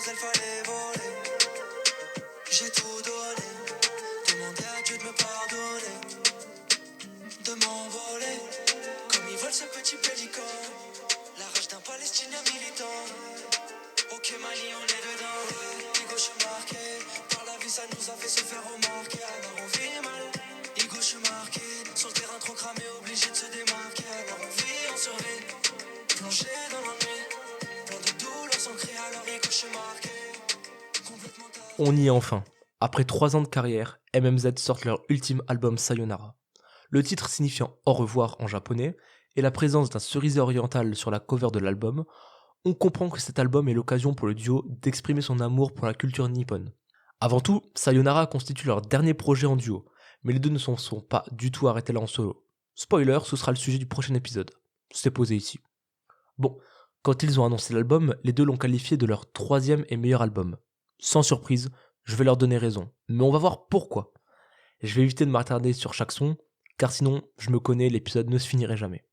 qu'elle fallait voler. J'ai tout donné, demandé à Dieu de me pardonner, de m'envoler, comme il vole ce petit pélican, la rage d'un Palestinien militant. Ok Mali, on est dedans, les gauches marquées, par la vie ça nous a fait se faire remarquer, alors on vit mal. Les gauches marquées, sur le terrain trop cramé, obligé de se démarquer, alors on vit, on survit, plongé dans l'ennui, plein de douleurs sans cri, alors les gauches marquées, complètement tard. On y est enfin. Après 3 ans de carrière, MMZ sortent leur ultime album Sayonara. Le titre signifiant au revoir en japonais et la présence d'un cerisier oriental sur la cover de l'album, on comprend que cet album est l'occasion pour le duo d'exprimer son amour pour la culture nippone. Avant tout, Sayonara constitue leur dernier projet en duo, mais les deux ne sont pas du tout arrêtés là en solo. Spoiler, ce sera le sujet du prochain épisode. C'est posé ici. Bon, quand ils ont annoncé l'album, les deux l'ont qualifié de leur 3e et meilleur album. Sans surprise, je vais leur donner raison, mais on va voir pourquoi. Je vais éviter de m'attarder sur chaque son, car sinon, je me connais, l'épisode ne se finirait jamais.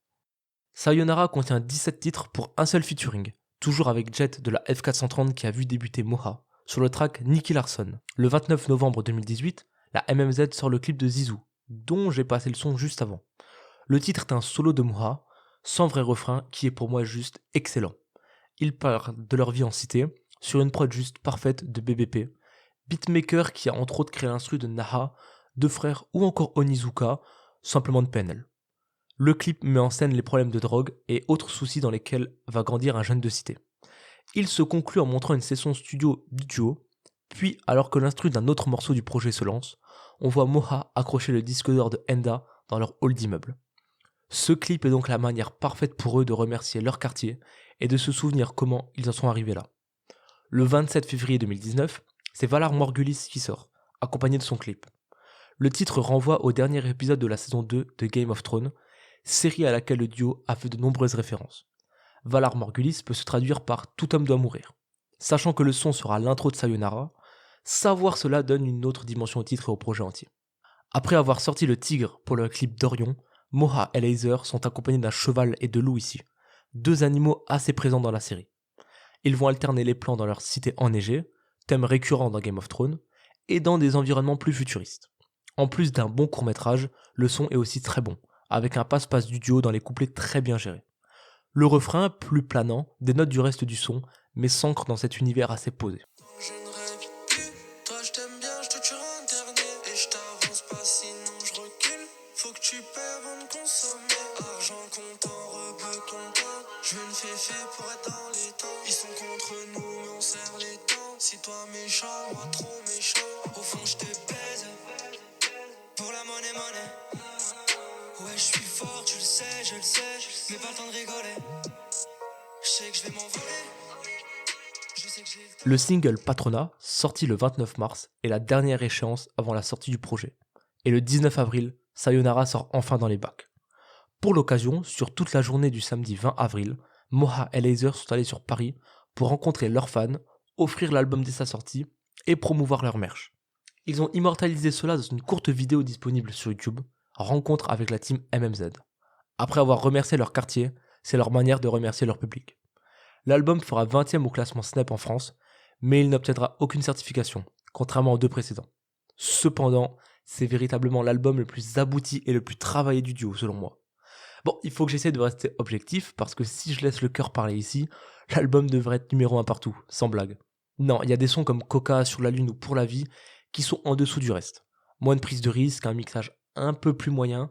Sayonara contient 17 titres pour un seul featuring, toujours avec Jet de la F430 qui a vu débuter Moha, sur le track Nicky Larson. Le 29 novembre 2018, la MMZ sort le clip de Zizou, dont j'ai passé le son juste avant. Le titre est un solo de Moha, sans vrai refrain, qui est pour moi juste excellent. Ils parlent de leur vie en cité, sur une prod juste parfaite de BBP, beatmaker qui a entre autres créé l'instru de Naha, Deux Frères ou encore Onizuka, simplement de PNL. Le clip met en scène les problèmes de drogue et autres soucis dans lesquels va grandir un jeune de cité. Il se conclut en montrant une session studio du duo, puis alors que l'instru d'un autre morceau du projet se lance, on voit Moha accrocher le disque d'or de Enda dans leur hall d'immeuble. Ce clip est donc la manière parfaite pour eux de remercier leur quartier et de se souvenir comment ils en sont arrivés là. Le 27 février 2019, c'est Valar Morghulis qui sort, accompagné de son clip. Le titre renvoie au dernier épisode de la saison 2 de Game of Thrones, série à laquelle le duo a fait de nombreuses références. Valar Morghulis peut se traduire par « Tout homme doit mourir ». Sachant que le son sera l'intro de Sayonara, savoir cela donne une autre dimension au titre et au projet entier. Après avoir sorti le tigre pour le clip d'Orion, Moha et Laser sont accompagnés d'un cheval et de loup ici, deux animaux assez présents dans la série. Ils vont alterner les plans dans leur cité enneigée, thème récurrent dans Game of Thrones, et dans des environnements plus futuristes. En plus d'un bon court-métrage, le son est aussi très bon, avec un passe-passe du duo dans les couplets très bien gérés. Le refrain, plus planant, dénote du reste du son, mais s'ancre dans cet univers assez posé. Je ne rêve plus, toi je t'aime bien, je te tuerai un dernier. Et je t'avance pas sinon je recule. Faut que tu paies avant de consommer. Argent comptant, rebeu comptant. Je veux une féfé pour être dans les temps. Ils sont contre nous mais on serre les dents. Si toi méchant, moi trop méchant. Au fond je te baise, pour la monnaie. Ouais je suis fort, tu le sais, je le sais. Mais pas le temps de rigoler. Je sais que je vais m'envoler. Le single Patrona, sorti le 29 mars, est la dernière échéance avant la sortie du projet. Et le 19 avril, Sayonara sort enfin dans les bacs. Pour l'occasion, sur toute la journée du samedi 20 avril, Moha et Laser sont allés sur Paris pour rencontrer leurs fans, offrir l'album dès sa sortie et promouvoir leur merch. Ils ont immortalisé cela dans une courte vidéo disponible sur YouTube, rencontre avec la team MMZ. Après avoir remercié leur quartier, c'est leur manière de remercier leur public. L'album fera 20e au classement Snap en France, mais il n'obtiendra aucune certification, contrairement aux deux précédents. Cependant, c'est véritablement l'album le plus abouti et le plus travaillé du duo selon moi. Bon, il faut que j'essaie de rester objectif, parce que si je laisse le cœur parler ici, l'album devrait être numéro 1 partout, sans blague. Non, il y a des sons comme Coca, Sur la Lune ou Pour la Vie qui sont en dessous du reste. Moins de prise de risque, un mixage un peu plus moyen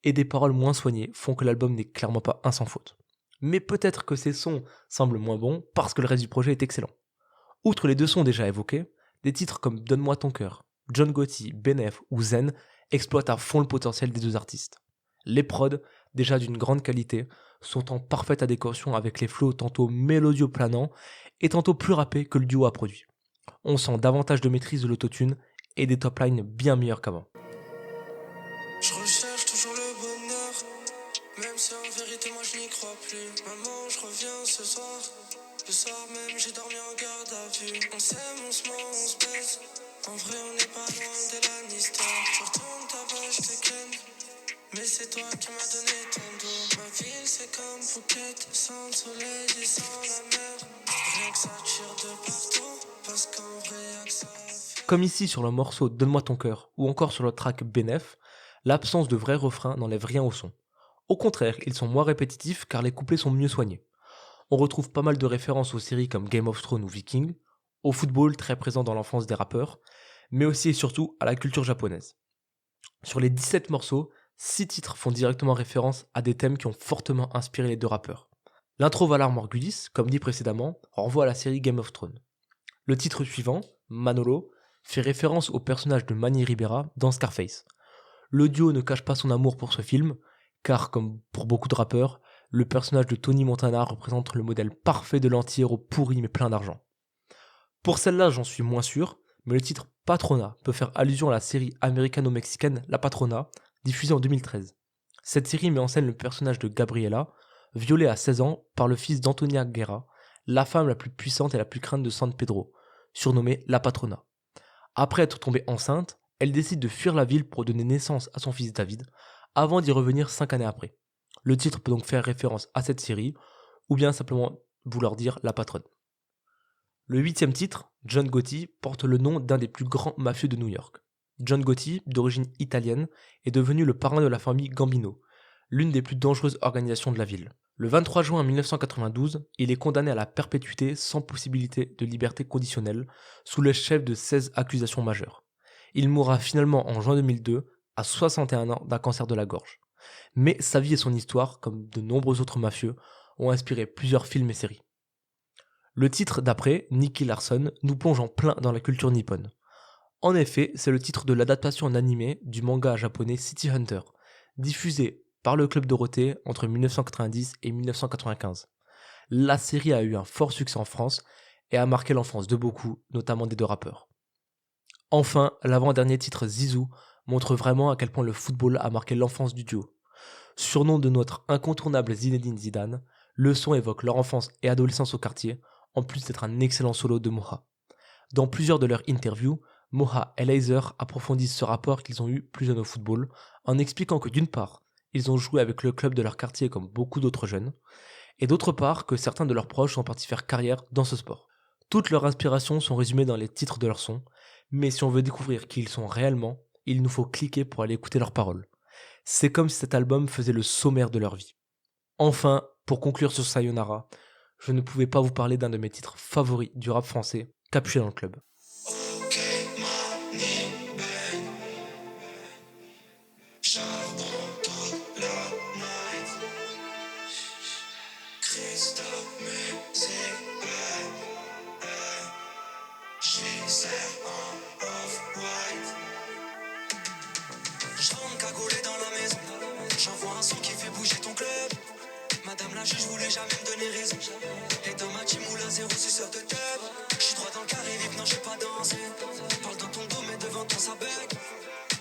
et des paroles moins soignées font que l'album n'est clairement pas un sans faute. Mais peut-être que ces sons semblent moins bons parce que le reste du projet est excellent. Outre les deux sons déjà évoqués, des titres comme Donne-moi ton cœur, John Gotti, Benef ou Zen exploitent à fond le potentiel des deux artistes. Les prods, déjà d'une grande qualité, sont en parfaite adéquation avec les flows tantôt mélodieux planants et tantôt plus rappés que le duo a produit. On sent davantage de maîtrise de l'autotune et des top lines bien meilleurs qu'avant. Je recherche toujours le bonheur, même si en vérité moi je n'y crois plus. Maman, je reviens ce soir. Le soir même j'ai dormi en garde à vue. On s'aime, on se ment, on se baise. En vrai on n'est pas loin de l'Anister. Tu retournes ta vache, t'es ken. Mais c'est toi qui m'as donné ton dos. Ma ville c'est comme Phuket, sans le soleil et sans la mer. Rien que ça tire de partout. Parce qu'en vrai, y'a que ça à faire. Comme ici sur le morceau Donne-moi ton cœur ou encore sur le track Benef, l'absence de vrais refrains n'enlève rien au son. Au contraire, ils sont moins répétitifs car les couplets sont mieux soignés. On retrouve pas mal de références aux séries comme Game of Thrones ou Viking, au football très présent dans l'enfance des rappeurs, mais aussi et surtout à la culture japonaise. Sur les 17 morceaux, 6 titres font directement référence à des thèmes qui ont fortement inspiré les deux rappeurs. L'intro Valar Morghulis, comme dit précédemment, renvoie à la série Game of Thrones. Le titre suivant, Manolo, fait référence au personnage de Manny Ribera dans Scarface. Le duo ne cache pas son amour pour ce film, car comme pour beaucoup de rappeurs, le personnage de Tony Montana représente le modèle parfait de l'anti-héros pourri mais plein d'argent. Pour celle-là, j'en suis moins sûr, mais le titre Patrona peut faire allusion à la série américano-mexicaine La Patrona, diffusée en 2013. Cette série met en scène le personnage de Gabriela, violée à 16 ans par le fils d'Antonia Guerra, la femme la plus puissante et la plus crainte de San Pedro, surnommée La Patrona. Après être tombée enceinte, elle décide de fuir la ville pour donner naissance à son fils David, avant d'y revenir 5 années après. Le titre peut donc faire référence à cette série, ou bien simplement vouloir dire la patronne. Le 8e titre, John Gotti, porte le nom d'un des plus grands mafieux de New York. John Gotti, d'origine italienne, est devenu le parrain de la famille Gambino, l'une des plus dangereuses organisations de la ville. Le 23 juin 1992, il est condamné à la perpétuité sans possibilité de liberté conditionnelle, sous le chef de 16 accusations majeures. Il mourra finalement en juin 2002, à 61 ans d'un cancer de la gorge. Mais sa vie et son histoire, comme de nombreux autres mafieux, ont inspiré plusieurs films et séries. Le titre d'après, Nicky Larson, nous plonge en plein dans la culture nippone. En effet, c'est le titre de l'adaptation en animé du manga japonais City Hunter, diffusé par le Club Dorothée entre 1990 et 1995. La série a eu un fort succès en France et a marqué l'enfance de beaucoup, notamment des deux rappeurs. Enfin, l'avant-dernier titre Zizou montre vraiment à quel point le football a marqué l'enfance du duo. Surnom de notre incontournable Zinedine Zidane, le son évoque leur enfance et adolescence au quartier, en plus d'être un excellent solo de Moha. Dans plusieurs de leurs interviews, Moha et Laser approfondissent ce rapport qu'ils ont eu plus jeunes au football, en expliquant que d'une part, ils ont joué avec le club de leur quartier comme beaucoup d'autres jeunes, et d'autre part que certains de leurs proches sont partis faire carrière dans ce sport. Toutes leurs inspirations sont résumées dans les titres de leurs sons, mais si on veut découvrir qui ils sont réellement, il nous faut cliquer pour aller écouter leurs paroles. C'est comme si cet album faisait le sommaire de leur vie. Enfin, pour conclure sur Sayonara, je ne pouvais pas vous parler d'un de mes titres favoris du rap français, Capuché dans le club. Ok, money, ben. Charbon toute la night. Christophe, musique, j'y sers en off-white. J'rentre cagoulé dans la maison. J'envoie un son qui fait bouger ton club. Madame la juge voulait jamais me donner raison. Et dans ma team moule à 0 suceur de teub. J'suis droit dans le carré vif, non j'sais pas danser. Parle dans ton dos mais devant toi ça bug.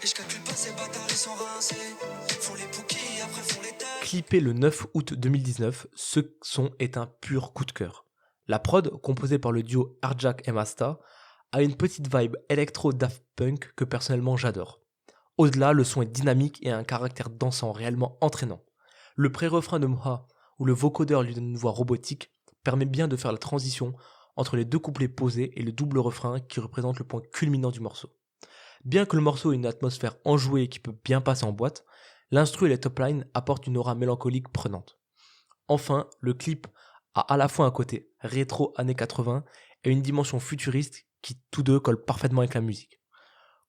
Et j'calcule pas ces bâtards ils sont rincés. Font les bookies après font les têtes. Clippé le 9 août 2019, ce son est un pur coup de cœur. La prod, composée par le duo Arjak et Masta, a une petite vibe électro Daft Punk que personnellement j'adore. Au-delà, le son est dynamique et a un caractère dansant réellement entraînant. Le pré-refrain de Moha, où le vocodeur lui donne une voix robotique, permet bien de faire la transition entre les deux couplets posés et le double refrain qui représente le point culminant du morceau. Bien que le morceau ait une atmosphère enjouée qui peut bien passer en boîte, l'instru et les top lines apportent une aura mélancolique prenante. Enfin, le clip a à la fois un côté rétro années 80 et une dimension futuriste qui tous deux collent parfaitement avec la musique.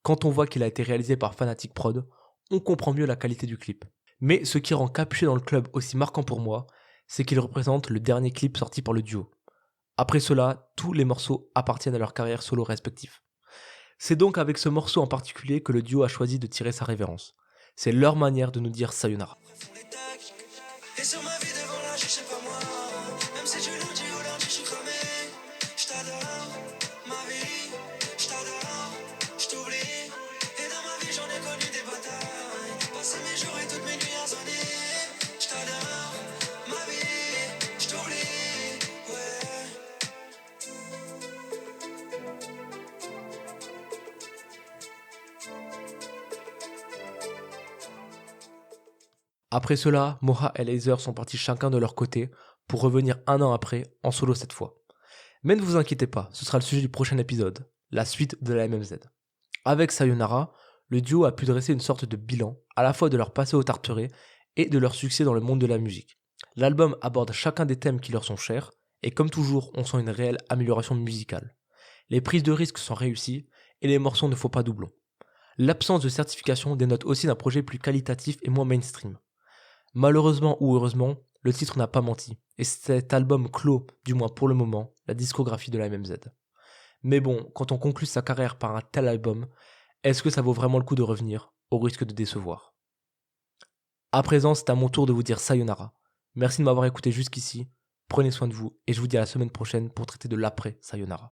Quand on voit qu'il a été réalisé par Fanatic Prod, on comprend mieux la qualité du clip. Mais ce qui rend Capuché dans le club aussi marquant pour moi, c'est qu'il représente le dernier clip sorti par le duo. Après cela, tous les morceaux appartiennent à leur carrière solo respective. C'est donc avec ce morceau en particulier que le duo a choisi de tirer sa révérence. C'est leur manière de nous dire sayonara. Font les tacs. Et sur ma vie devant la juge, c'est pas moi. Même si du lundi au lundi, j'suis cramé. J't'adore, ma vie. J't'adore, j't'oublie. Et dans ma vie, j'en ai connu des batailles. Passer mes jours et toutes mes nuits à zoner. J't'adore, ma vie. J't'oublie, ouais. Après cela, Moha et Laser sont partis chacun de leur côté pour revenir un an après, en solo cette fois. Mais ne vous inquiétez pas, ce sera le sujet du prochain épisode, la suite de la MMZ. Avec Sayonara, le duo a pu dresser une sorte de bilan, à la fois de leur passé au Tarteret et de leur succès dans le monde de la musique. L'album aborde chacun des thèmes qui leur sont chers, et comme toujours, on sent une réelle amélioration musicale. Les prises de risques sont réussies, et les morceaux ne font pas doublon. L'absence de certification dénote aussi d'un projet plus qualitatif et moins mainstream. Malheureusement ou heureusement, le titre n'a pas menti, et cet album clôt, du moins pour le moment, la discographie de la MMZ. Mais bon, quand on conclut sa carrière par un tel album, est-ce que ça vaut vraiment le coup de revenir, au risque de décevoir? À présent, c'est à mon tour de vous dire sayonara. Merci de m'avoir écouté jusqu'ici, prenez soin de vous, et je vous dis à la semaine prochaine pour traiter de l'après sayonara.